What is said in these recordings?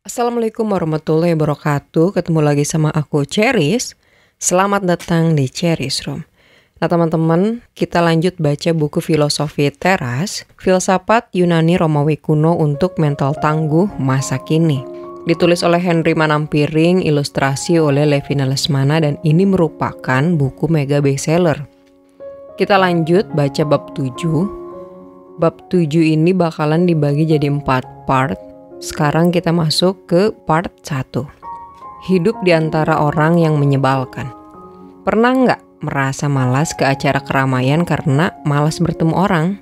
Assalamualaikum warahmatullahi wabarakatuh. Ketemu lagi sama aku, Cheris. Selamat datang di Cheris Room. Nah teman-teman, kita lanjut baca buku filosofi teras, Filsafat Yunani Romawi Kuno untuk Mental Tangguh Masa Kini. Ditulis oleh Henry Manampiring, ilustrasi oleh Levina Lesmana, dan ini merupakan buku mega bestseller. Kita lanjut baca bab 7. Bab 7 ini bakalan dibagi jadi 4 part. Sekarang kita masuk ke part 1. Hidup di antara orang yang menyebalkan. Pernah nggak merasa malas ke acara keramaian karena malas bertemu orang?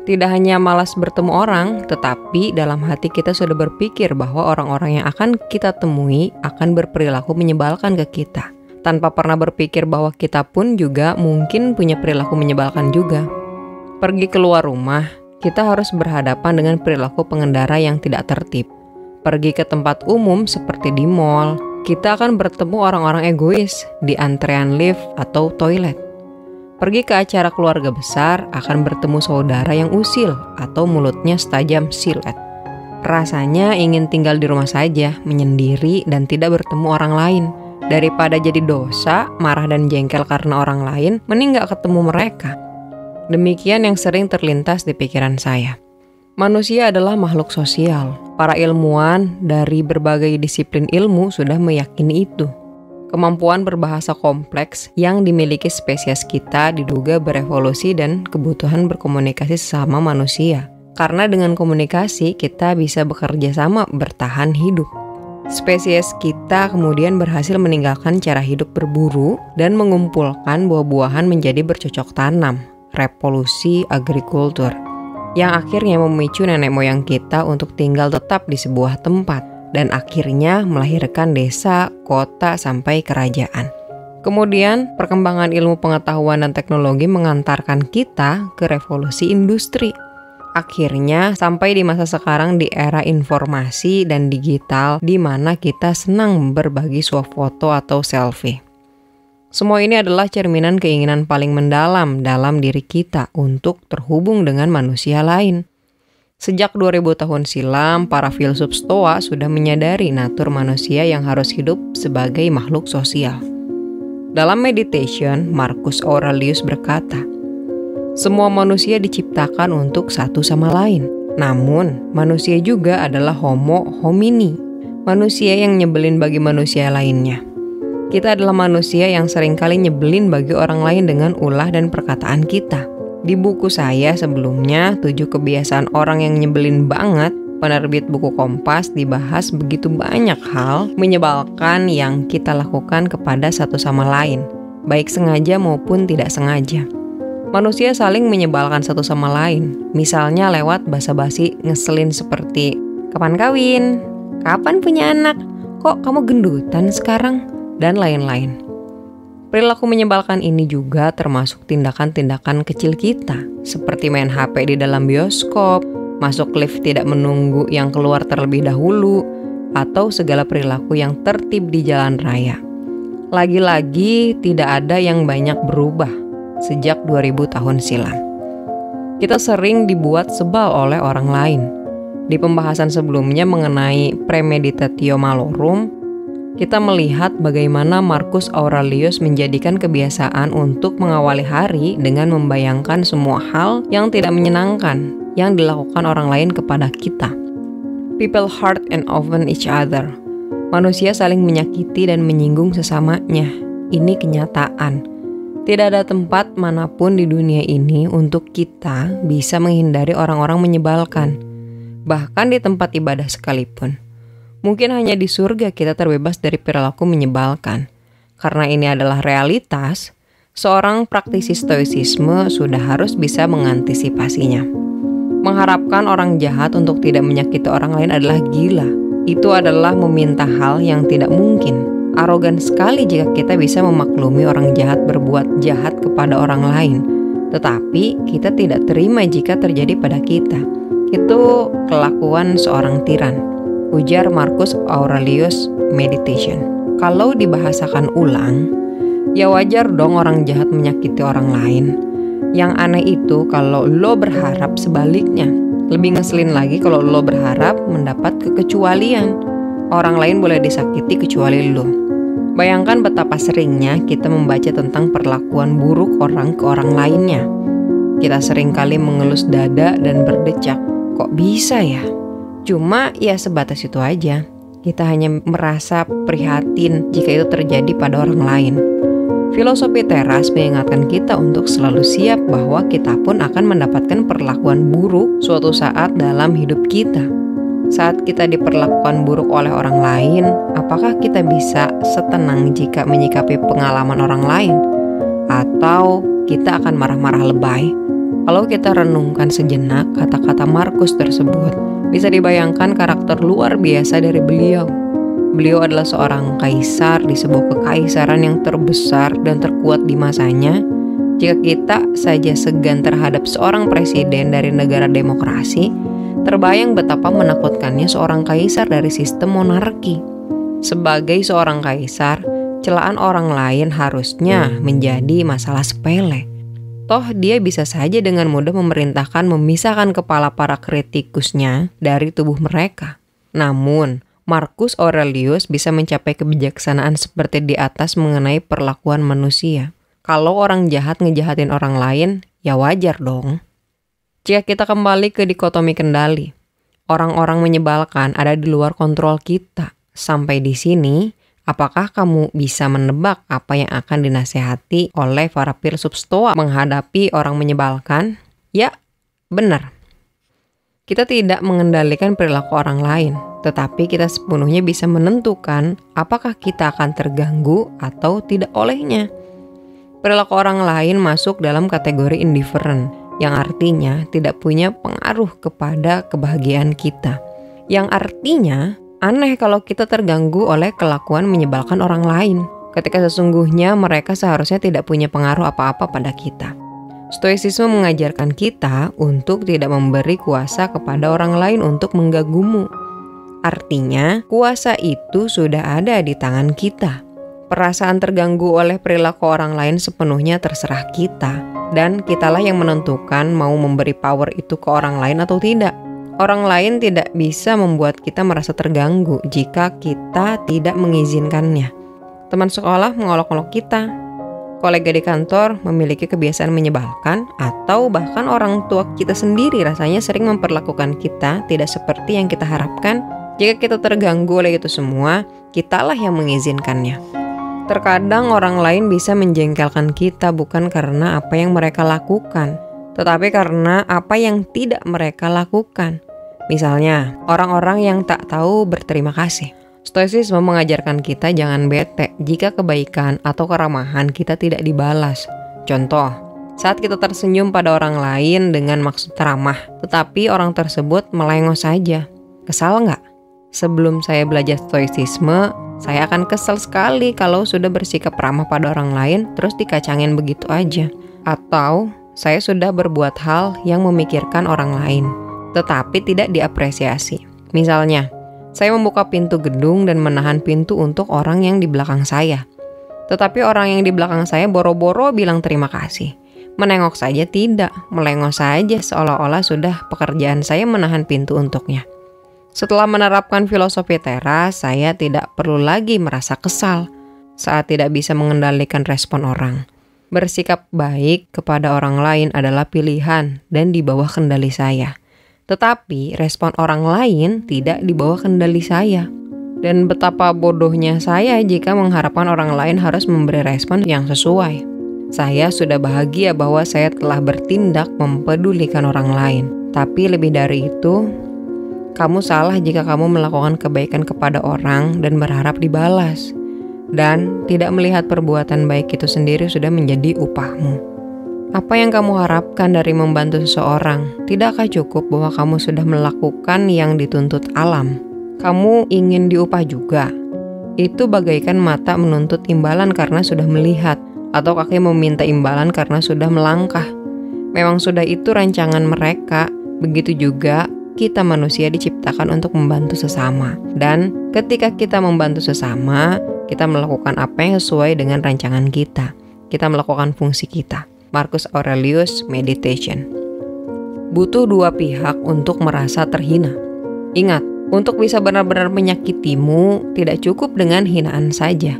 Tidak hanya malas bertemu orang, tetapi dalam hati kita sudah berpikir bahwa orang-orang yang akan kita temui akan berperilaku menyebalkan ke kita. Tanpa pernah berpikir bahwa kita pun juga mungkin punya perilaku menyebalkan juga. Pergi keluar rumah, kita harus berhadapan dengan perilaku pengendara yang tidak tertib. Pergi ke tempat umum seperti di mall, kita akan bertemu orang-orang egois di antrean lift atau toilet. Pergi ke acara keluarga besar, akan bertemu saudara yang usil atau mulutnya setajam silet. Rasanya ingin tinggal di rumah saja, menyendiri dan tidak bertemu orang lain. Daripada jadi dosa, marah dan jengkel karena orang lain, mending gak ketemu mereka. Demikian yang sering terlintas di pikiran saya. Manusia adalah makhluk sosial. Para ilmuwan dari berbagai disiplin ilmu sudah meyakini itu. Kemampuan berbahasa kompleks yang dimiliki spesies kita diduga berevolusi dan kebutuhan berkomunikasi sesama manusia. Karena dengan komunikasi kita bisa bekerja sama bertahan hidup. Spesies kita kemudian berhasil meninggalkan cara hidup berburu dan mengumpulkan buah-buahan menjadi bercocok tanam. Revolusi agrikultur yang akhirnya memicu nenek moyang kita untuk tinggal tetap di sebuah tempat dan akhirnya melahirkan desa, kota, sampai kerajaan. Kemudian perkembangan ilmu pengetahuan dan teknologi mengantarkan kita ke revolusi industri. Akhirnya sampai di masa sekarang di era informasi dan digital di mana kita senang berbagi swafoto atau selfie. Semua ini adalah cerminan keinginan paling mendalam dalam diri kita untuk terhubung dengan manusia lain. Sejak 2000 tahun silam, para filsuf Stoa sudah menyadari natur manusia yang harus hidup sebagai makhluk sosial. Dalam Meditation, Marcus Aurelius berkata, "Semua manusia diciptakan untuk satu sama lain. Namun, manusia juga adalah homo homini, manusia yang nyebelin bagi manusia lainnya." Kita adalah manusia yang seringkali nyebelin bagi orang lain dengan ulah dan perkataan kita. Di buku saya sebelumnya, 7 kebiasaan orang yang nyebelin banget, penerbit buku Kompas, dibahas begitu banyak hal menyebalkan yang kita lakukan kepada satu sama lain, baik sengaja maupun tidak sengaja. Manusia saling menyebalkan satu sama lain, misalnya lewat basa-basi ngeselin seperti, "Kapan kawin? Kapan punya anak? Kok kamu gendutan sekarang?" dan lain-lain. Perilaku menyebalkan ini juga termasuk tindakan-tindakan kecil kita, seperti main HP di dalam bioskop, masuk lift tidak menunggu yang keluar terlebih dahulu, atau segala perilaku yang tertib di jalan raya. Lagi-lagi tidak ada yang banyak berubah sejak 2000 tahun silam. Kita sering dibuat sebal oleh orang lain. Di pembahasan sebelumnya mengenai premeditatio malorum, kita melihat bagaimana Marcus Aurelius menjadikan kebiasaan untuk mengawali hari dengan membayangkan semua hal yang tidak menyenangkan yang dilakukan orang lain kepada kita. People hurt and offend each other. Manusia saling menyakiti dan menyinggung sesamanya. Ini kenyataan. Tidak ada tempat manapun di dunia ini untuk kita bisa menghindari orang-orang menyebalkan. Bahkan di tempat ibadah sekalipun. Mungkin hanya di surga kita terbebas dari perilaku menyebalkan. Karena ini adalah realitas, seorang praktisi stoicisme sudah harus bisa mengantisipasinya. Mengharapkan orang jahat untuk tidak menyakiti orang lain adalah gila. Itu adalah meminta hal yang tidak mungkin. Arogan sekali jika kita bisa memaklumi orang jahat berbuat jahat kepada orang lain. Tetapi kita tidak terima jika terjadi pada kita. Itu kelakuan seorang tiran. Ujar Marcus Aurelius Meditation. Kalau dibahasakan ulang, ya wajar dong orang jahat menyakiti orang lain. Yang aneh itu kalau lo berharap sebaliknya. Lebih ngeselin lagi kalau lo berharap mendapat kekecualian. orang lain boleh disakiti kecuali lu. Bayangkan betapa seringnya kita membaca tentang perlakuan buruk orang ke orang lainnya. Kita seringkali mengelus dada dan berdecak, kok bisa ya? Cuma ya sebatas itu aja. Kita hanya merasa prihatin jika itu terjadi pada orang lain. Filosofi teras mengingatkan kita untuk selalu siap bahwa kita pun akan mendapatkan perlakuan buruk suatu saat dalam hidup kita. Saat kita diperlakukan buruk oleh orang lain, apakah kita bisa setenang jika menyikapi pengalaman orang lain? Atau kita akan marah-marah lebay? Kalau kita renungkan sejenak kata-kata Markus tersebut, bisa dibayangkan karakter luar biasa dari beliau. Beliau adalah seorang kaisar di sebuah kekaisaran yang terbesar dan terkuat di masanya. Jika kita saja segan terhadap seorang presiden dari negara demokrasi, terbayang betapa menakutkannya seorang kaisar dari sistem monarki. Sebagai seorang kaisar, celaan orang lain harusnya menjadi masalah sepele. Toh dia bisa saja dengan mudah memerintahkan memisahkan kepala para kritikusnya dari tubuh mereka. Namun, Marcus Aurelius bisa mencapai kebijaksanaan seperti di atas mengenai perlakuan manusia. Kalau orang jahat ngejahatin orang lain, ya wajar dong. Jika kita kembali ke dikotomi kendali, orang-orang menyebalkan ada di luar kontrol kita. Sampai di sini, apakah kamu bisa menebak apa yang akan dinasehati oleh para filsuf Stoa menghadapi orang menyebalkan? Ya, benar. Kita tidak mengendalikan perilaku orang lain, tetapi kita sepenuhnya bisa menentukan apakah kita akan terganggu atau tidak olehnya. Perilaku orang lain masuk dalam kategori indifferent, yang artinya tidak punya pengaruh kepada kebahagiaan kita. Yang artinya, aneh kalau kita terganggu oleh kelakuan menyebalkan orang lain, ketika sesungguhnya mereka seharusnya tidak punya pengaruh apa-apa pada kita. Stoicisme mengajarkan kita untuk tidak memberi kuasa kepada orang lain untuk mengganggumu. Artinya, kuasa itu sudah ada di tangan kita. Perasaan terganggu oleh perilaku orang lain sepenuhnya terserah kita, dan kitalah yang menentukan mau memberi power itu ke orang lain atau tidak. Orang lain tidak bisa membuat kita merasa terganggu jika kita tidak mengizinkannya. Teman sekolah mengolok-olok kita. Kolega di kantor memiliki kebiasaan menyebalkan, atau bahkan orang tua kita sendiri rasanya sering memperlakukan kita tidak seperti yang kita harapkan. Jika kita terganggu oleh itu semua, kitalah yang mengizinkannya. Terkadang orang lain bisa menjengkelkan kita bukan karena apa yang mereka lakukan, tetapi karena apa yang tidak mereka lakukan. Misalnya, orang-orang yang tak tahu berterima kasih. Stoicisme mengajarkan kita jangan bete jika kebaikan atau keramahan kita tidak dibalas. Contoh, saat kita tersenyum pada orang lain dengan maksud ramah, tetapi orang tersebut melengos saja. Kesal nggak? Sebelum saya belajar stoicisme, saya akan kesal sekali kalau sudah bersikap ramah pada orang lain terus dikacangin begitu aja. Atau saya sudah berbuat hal yang memikirkan orang lain, tetapi tidak diapresiasi. Misalnya, saya membuka pintu gedung dan menahan pintu untuk orang yang di belakang saya. Tetapi orang yang di belakang saya boro-boro bilang terima kasih. Menengok saja tidak, melengos saja seolah-olah sudah pekerjaan saya menahan pintu untuknya. Setelah menerapkan filosofi teras, saya tidak perlu lagi merasa kesal saat tidak bisa mengendalikan respon orang. Bersikap baik kepada orang lain adalah pilihan dan di bawah kendali saya. Tetapi respon orang lain tidak di bawah kendali saya. Dan betapa bodohnya saya jika mengharapkan orang lain harus memberi respon yang sesuai. Saya sudah bahagia bahwa saya telah bertindak mempedulikan orang lain. Tapi lebih dari itu, kamu salah jika kamu melakukan kebaikan kepada orang dan berharap dibalas. Dan tidak melihat perbuatan baik itu sendiri sudah menjadi upahmu. Apa yang kamu harapkan dari membantu seseorang? Tidakkah cukup bahwa kamu sudah melakukan yang dituntut alam? Kamu ingin diupah juga? Itu bagaikan mata menuntut imbalan karena sudah melihat, atau kaki meminta imbalan karena sudah melangkah. Memang sudah itu rancangan mereka. Begitu juga kita manusia diciptakan untuk membantu sesama. Dan ketika kita membantu sesama, kita melakukan apa yang sesuai dengan rancangan kita. Kita melakukan fungsi kita. Marcus Aurelius Meditation. Butuh dua pihak untuk merasa terhina. Ingat, Untuk bisa benar-benar menyakitimu, tidak cukup dengan hinaan saja.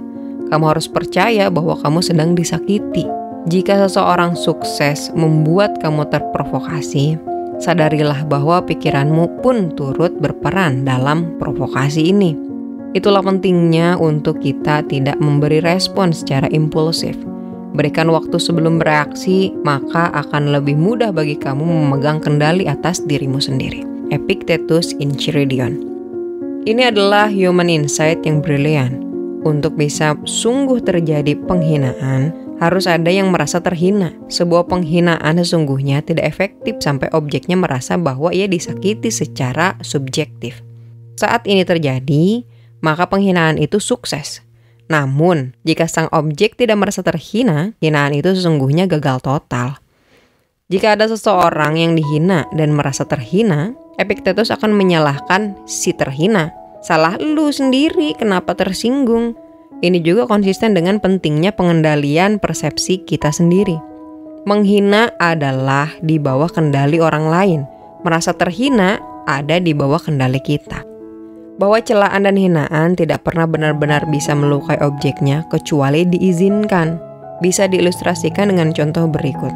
Kamu harus percaya bahwa kamu sedang disakiti. Jika seseorang sukses membuat kamu terprovokasi, sadarilah bahwa pikiranmu pun turut berperan dalam provokasi ini. Itulah pentingnya untuk kita tidak memberi respon secara impulsif. Berikan waktu sebelum bereaksi, maka akan lebih mudah bagi kamu memegang kendali atas dirimu sendiri. Epictetus Enchiridion. Ini adalah human insight yang brilian. Untuk bisa sungguh terjadi penghinaan, harus ada yang merasa terhina. Sebuah penghinaan sesungguhnya tidak efektif sampai objeknya merasa bahwa ia disakiti secara subjektif. Saat ini terjadi, maka penghinaan itu sukses. Namun, jika sang objek tidak merasa terhina, hinaan itu sesungguhnya gagal total. Jika ada seseorang yang dihina dan merasa terhina, Epictetus akan menyalahkan si terhina. Salah lu sendiri, kenapa tersinggung? Ini juga konsisten dengan pentingnya pengendalian persepsi kita sendiri. Menghina adalah di bawah kendali orang lain. Merasa terhina ada di bawah kendali kita. Bahwa celaan dan hinaan tidak pernah benar-benar bisa melukai objeknya kecuali diizinkan. Bisa diilustrasikan dengan contoh berikut.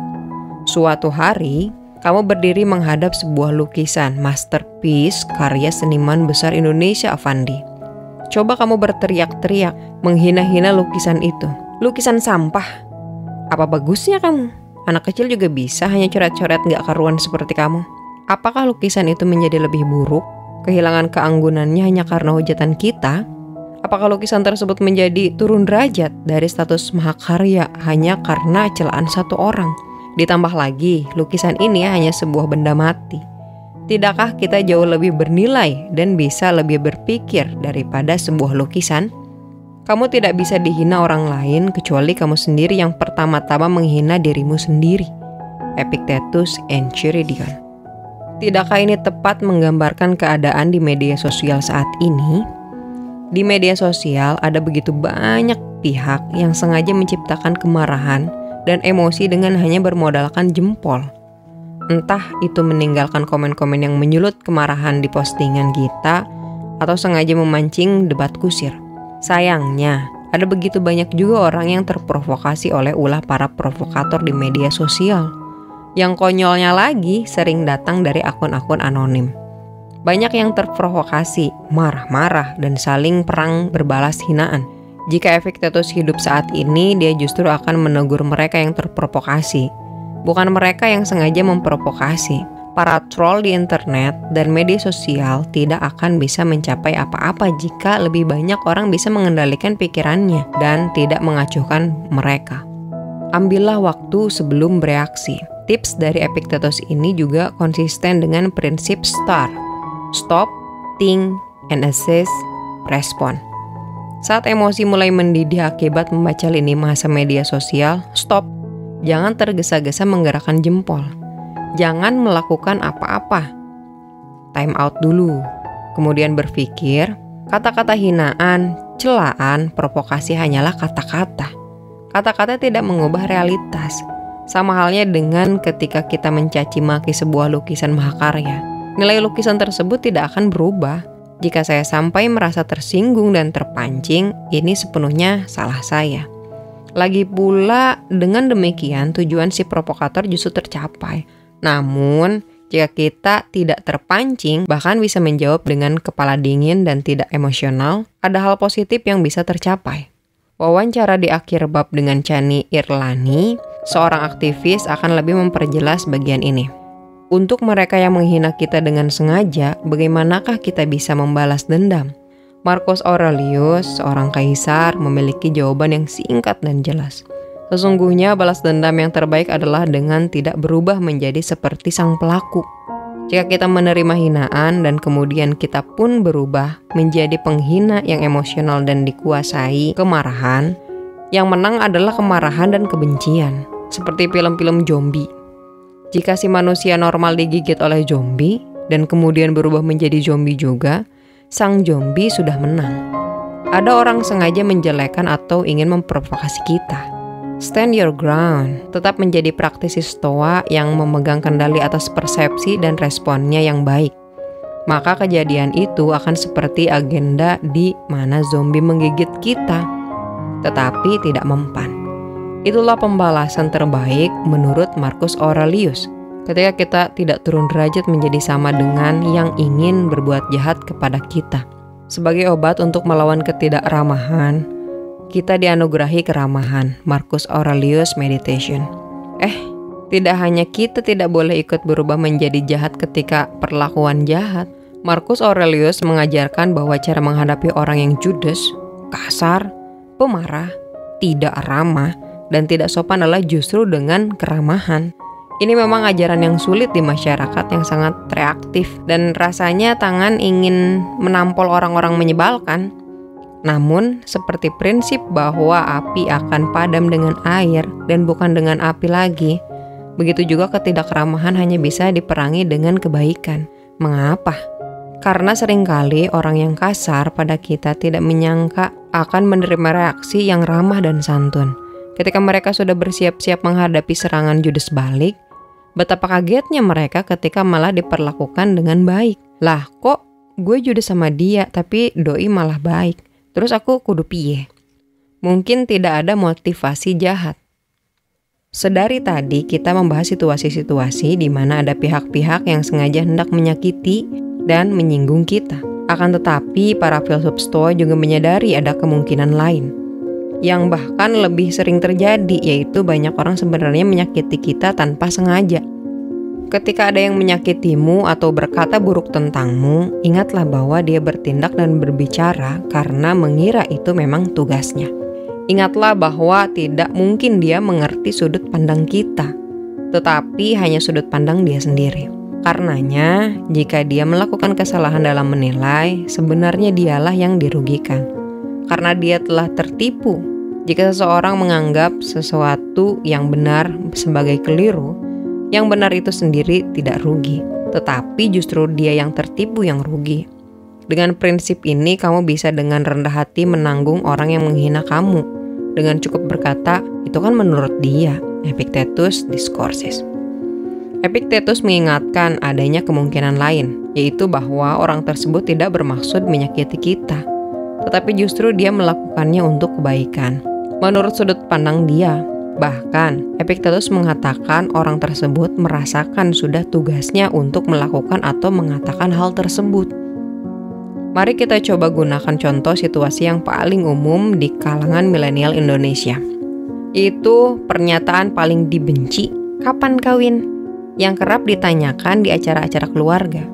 Suatu hari, kamu berdiri menghadap sebuah lukisan masterpiece karya seniman besar Indonesia Affandi. Coba kamu berteriak-teriak, menghina-hina lukisan itu. Lukisan sampah. Apa bagusnya kamu? Anak kecil juga bisa hanya coret-coret gak karuan seperti kamu. Apakah lukisan itu menjadi lebih buruk? Kehilangan keanggunannya hanya karena hujatan kita? Apakah lukisan tersebut menjadi turun derajat dari status mahakarya hanya karena celaan satu orang? Ditambah lagi, lukisan ini hanya sebuah benda mati. Tidakkah kita jauh lebih bernilai dan bisa lebih berpikir daripada sebuah lukisan? Kamu tidak bisa dihina orang lain kecuali kamu sendiri yang pertama-tama menghina dirimu sendiri. Epictetus Enchiridion. Tidakkah ini tepat menggambarkan keadaan di media sosial saat ini? Di media sosial ada begitu banyak pihak yang sengaja menciptakan kemarahan dan emosi dengan hanya bermodalkan jempol. Entah itu meninggalkan komen-komen yang menyulut kemarahan di postingan kita atau sengaja memancing debat kusir. Sayangnya, ada begitu banyak juga orang yang terprovokasi oleh ulah para provokator di media sosial. Yang konyolnya lagi sering datang dari akun-akun anonim. Banyak yang terprovokasi, marah-marah, dan saling perang berbalas hinaan. Jika Epictetus hidup saat ini, dia justru akan menegur mereka yang terprovokasi. Bukan mereka yang sengaja memprovokasi. Para troll di internet dan media sosial tidak akan bisa mencapai apa-apa jika lebih banyak orang bisa mengendalikan pikirannya dan tidak mengacuhkan mereka. Ambillah waktu sebelum bereaksi. Tips dari Epictetus ini juga konsisten dengan prinsip STAR. Stop, think, and assess, respond. Saat emosi mulai mendidih akibat membaca lini masa media sosial, stop. Jangan tergesa-gesa menggerakkan jempol. Jangan melakukan apa-apa. Time out dulu. Kemudian berpikir, kata-kata hinaan, celaan, provokasi hanyalah kata-kata. Kata-kata tidak mengubah realitas. Sama halnya dengan ketika kita mencaci maki sebuah lukisan mahakarya. Nilai lukisan tersebut tidak akan berubah. Jika saya sampai merasa tersinggung dan terpancing, ini sepenuhnya salah saya. Lagi pula, dengan demikian tujuan si provokator justru tercapai. Namun, jika kita tidak terpancing, bahkan bisa menjawab dengan kepala dingin dan tidak emosional, ada hal positif yang bisa tercapai. Wawancara di akhir bab dengan Chani Irlani, seorang aktivis akan lebih memperjelas bagian ini. Untuk mereka yang menghina kita dengan sengaja, bagaimanakah kita bisa membalas dendam? Marcus Aurelius, seorang kaisar, memiliki jawaban yang singkat dan jelas. Sesungguhnya balas dendam yang terbaik adalah dengan tidak berubah menjadi seperti sang pelaku. Jika kita menerima hinaan dan kemudian kita pun berubah menjadi penghina yang emosional dan dikuasai kemarahan, yang menang adalah kemarahan dan kebencian, seperti film-film zombie. Jika si manusia normal digigit oleh zombie dan kemudian berubah menjadi zombie juga, sang zombie sudah menang. Ada orang sengaja menjelekkan atau ingin memprovokasi kita. Stand your ground, tetap menjadi praktisi stoa yang memegang kendali atas persepsi dan responnya yang baik. maka kejadian itu akan seperti agenda di mana zombie menggigit kita, tetapi tidak mempan. Itulah pembalasan terbaik menurut Marcus Aurelius. Ketika kita tidak turun derajat menjadi sama dengan yang ingin berbuat jahat kepada kita. Sebagai obat untuk melawan ketidakramahan, kita dianugerahi keramahan. Marcus Aurelius Meditation. Tidak hanya kita tidak boleh ikut berubah menjadi jahat ketika perlakuan jahat. Marcus Aurelius mengajarkan bahwa cara menghadapi orang yang judes, kasar, pemarah, tidak ramah, dan tidak sopan adalah justru dengan keramahan. Ini memang ajaran yang sulit di masyarakat yang sangat reaktif dan rasanya tangan ingin menampol orang-orang menyebalkan. Namun, seperti prinsip bahwa api akan padam dengan air dan bukan dengan api lagi, begitu juga ketidakkeramahan hanya bisa diperangi dengan kebaikan. Mengapa? Karena seringkali orang yang kasar pada kita tidak menyangka akan menerima reaksi yang ramah dan santun. Ketika mereka sudah bersiap-siap menghadapi serangan judes balik, betapa kagetnya mereka ketika malah diperlakukan dengan baik. Lah kok gue judes sama dia tapi doi malah baik, terus aku kudu piye? Mungkin tidak ada motivasi jahat. Sedari tadi kita membahas situasi-situasi di mana ada pihak-pihak yang sengaja hendak menyakiti dan menyinggung kita. Akan tetapi para filsuf Stoa juga menyadari ada kemungkinan lain yang bahkan lebih sering terjadi, yaitu banyak orang sebenarnya menyakiti kita tanpa sengaja. Ketika ada yang menyakitimu atau berkata buruk tentangmu, ingatlah bahwa dia bertindak dan berbicara karena mengira itu memang tugasnya. Ingatlah bahwa tidak mungkin dia mengerti sudut pandang kita, tetapi hanya sudut pandang dia sendiri. Karenanya, jika dia melakukan kesalahan dalam menilai, sebenarnya dialah yang dirugikan. Karena dia telah tertipu. Jika seseorang menganggap sesuatu yang benar sebagai keliru, yang benar itu sendiri tidak rugi, tetapi justru dia yang tertipu yang rugi. Dengan prinsip ini, kamu bisa dengan rendah hati menanggung orang yang menghina kamu, dengan cukup berkata, itu kan menurut dia. Epictetus Discourses. Epictetus mengingatkan adanya kemungkinan lain, yaitu bahwa orang tersebut tidak bermaksud menyakiti kita, tetapi justru dia melakukannya untuk kebaikan. Menurut sudut pandang dia, bahkan Epictetus mengatakan orang tersebut merasakan sudah tugasnya untuk melakukan atau mengatakan hal tersebut. Mari kita coba gunakan contoh situasi yang paling umum di kalangan milenial Indonesia. Itu pernyataan paling dibenci, kapan kawin? Yang kerap ditanyakan di acara-acara keluarga.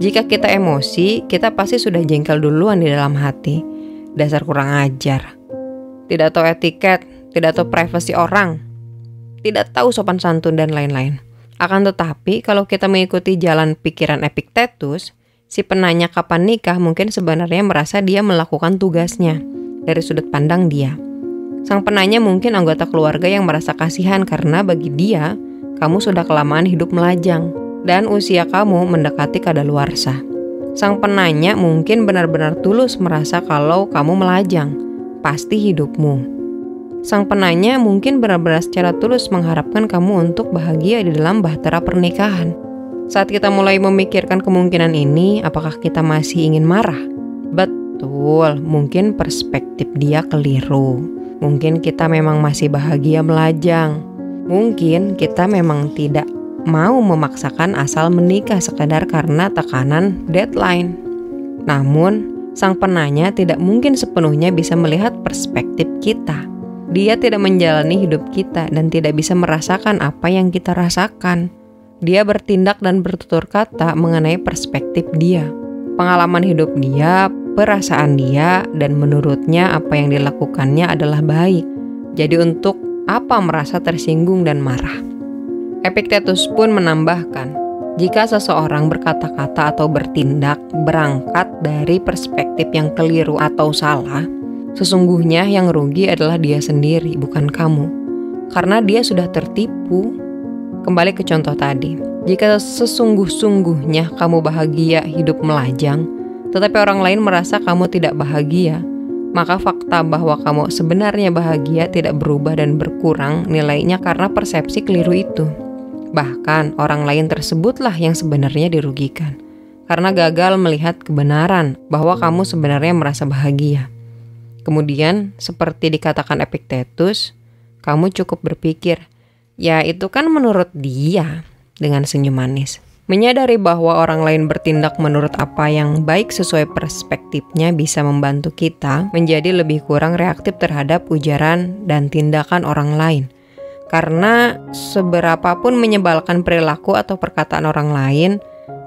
Jika kita emosi, kita pasti sudah jengkel duluan di dalam hati. Dasar kurang ajar. Tidak tahu etiket, tidak tahu privasi orang, tidak tahu sopan santun dan lain-lain. Akan tetapi, kalau kita mengikuti jalan pikiran Epictetus, si penanya kapan nikah mungkin sebenarnya merasa dia melakukan tugasnya dari sudut pandang dia. Sang penanya mungkin anggota keluarga yang merasa kasihan karena bagi dia, kamu sudah kelamaan hidup melajang dan usia kamu mendekati kadaluarsa. Sang penanya mungkin benar-benar tulus merasa kalau kamu melajang, pasti hidupmu. Sang penanya mungkin benar-benar secara tulus mengharapkan kamu untuk bahagia di dalam bahtera pernikahan. Saat kita mulai memikirkan kemungkinan ini, apakah kita masih ingin marah? Betul, mungkin perspektif dia keliru. Mungkin kita memang masih bahagia melajang. Mungkin kita memang tidak mau memaksakan asal menikah sekadar karena tekanan deadline. Namun, sang penanya tidak mungkin sepenuhnya bisa melihat perspektif kita. Dia tidak menjalani hidup kita dan tidak bisa merasakan apa yang kita rasakan. Dia bertindak dan bertutur kata mengenai perspektif dia, pengalaman hidup dia, perasaan dia, dan menurutnya apa yang dilakukannya adalah baik. Jadi untuk apa merasa tersinggung dan marah? Epictetus pun menambahkan, jika seseorang berkata-kata atau bertindak berangkat dari perspektif yang keliru atau salah, sesungguhnya yang rugi adalah dia sendiri, bukan kamu. Karena dia sudah tertipu. Kembali ke contoh tadi, jika sesungguh-sungguhnya kamu bahagia hidup melajang, tetapi orang lain merasa kamu tidak bahagia, maka fakta bahwa kamu sebenarnya bahagia tidak berubah dan berkurang nilainya karena persepsi keliru itu. Bahkan orang lain tersebutlah yang sebenarnya dirugikan. karena gagal melihat kebenaran bahwa kamu sebenarnya merasa bahagia. Kemudian, seperti dikatakan Epictetus, kamu cukup berpikir, ya itu kan menurut dia, dengan senyum manis. Menyadari bahwa orang lain bertindak menurut apa yang baik sesuai perspektifnya bisa membantu kita menjadi lebih kurang reaktif terhadap ujaran dan tindakan orang lain. Karena seberapapun menyebalkan perilaku atau perkataan orang lain,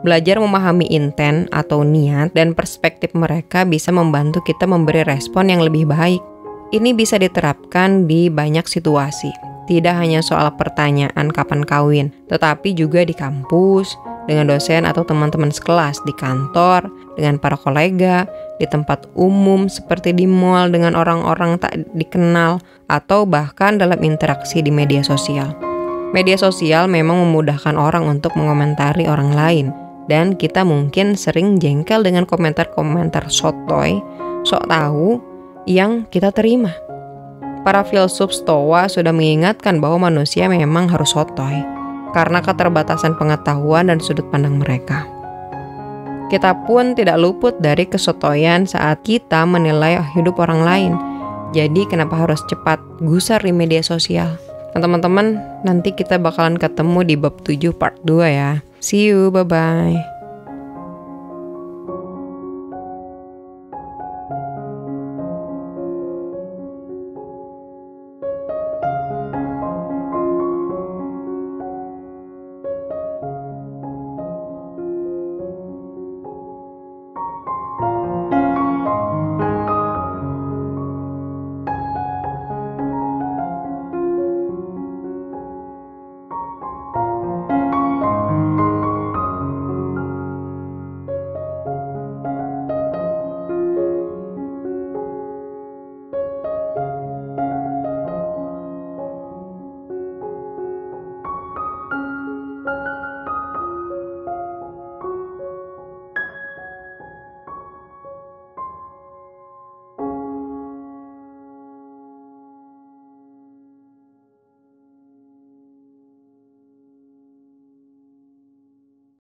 belajar memahami inten atau niat dan perspektif mereka bisa membantu kita memberi respon yang lebih baik. Ini bisa diterapkan di banyak situasi. Tidak hanya soal pertanyaan kapan kawin, tetapi juga di kampus, dengan dosen atau teman-teman sekelas, di kantor, dengan para kolega, di tempat umum seperti di mall dengan orang-orang tak dikenal, atau bahkan dalam interaksi di media sosial. Media sosial memang memudahkan orang untuk mengomentari orang lain, dan kita mungkin sering jengkel dengan komentar-komentar sotoy, sok tahu yang kita terima. Para filsuf Stoa sudah mengingatkan bahwa manusia memang harus sotoy karena keterbatasan pengetahuan dan sudut pandang mereka. Kita pun tidak luput dari kesotoyan saat kita menilai hidup orang lain. Jadi kenapa harus cepat gusar di media sosial? Nah, teman-teman, nanti kita bakalan ketemu di bab 7 part 2 ya. See you, bye-bye.